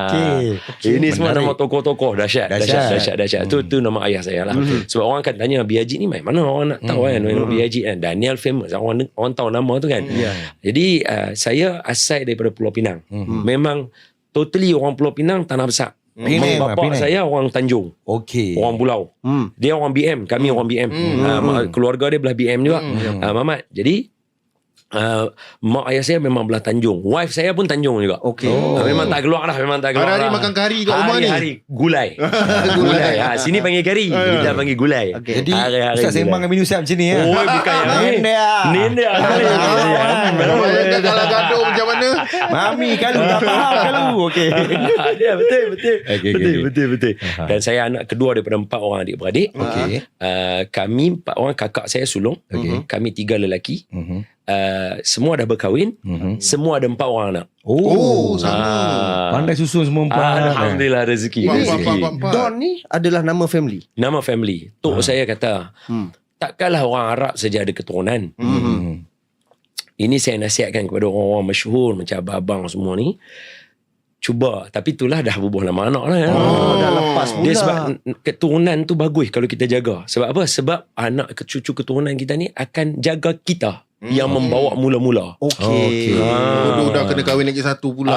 Okey. Ini semua nama tokoh-tokoh dahsyat. Tu nama ayah saya lah. Sebab orang akan tanya B. Haji ni mana orang nak tahu kan nama B. Haji kan. Daniel famous. Orang tahu nama tu kan. Jadi saya asal daripada Pulau Pinang. Memang totally orang Pulau Pinang, tanah besar. Bapak saya orang Tanjung. Okey. Orang Pulau. Dia orang BM, kami orang BM. Keluarga dia belah BM juga. Mamat. Jadi mak ayah saya memang belah Tanjung. Wife saya pun Tanjung juga. Okey. Memang tak keluar lah. Hari-hari makan kari kat rumah ni. Hari-hari gulai. Gulai. Sini panggil kari. Kita panggil gulai. Jadi hari-hari Ustaz sembang dengan Bini Ustaz macam ni ya. Oh, bukan yang ni. Nenda. Kalau gaduh macam mana? Mami kalau tak faham kalau. Okey. Ya, betul. Betul. Aha. Dan saya anak kedua daripada 4 orang adik-beradik. Okey. Kami 4 orang, kakak saya sulung. Okey. Kami 3 lelaki. Semua dah berkahwin. Semua ada 4 orang anak. Oh, sama. Pandai susun semua empat. Alhamdulillah rezeki. Don ni adalah nama family. Nama family. Tok saya kata, takkanlah orang Arab saja ada keturunan. Ini saya nasihatkan kepada orang-orang masyhur macam abang-abang semua ni. Cuba. Tapi itulah dah bubuh nama anak lah. Dah lepas pula. Dia sebab keturunan tu bagus kalau kita jaga. Sebab apa? Sebab anak cucu keturunan kita ni akan jaga kita yang membawa mula-mula. Okey. Dah kena kahwin lagi satu pula.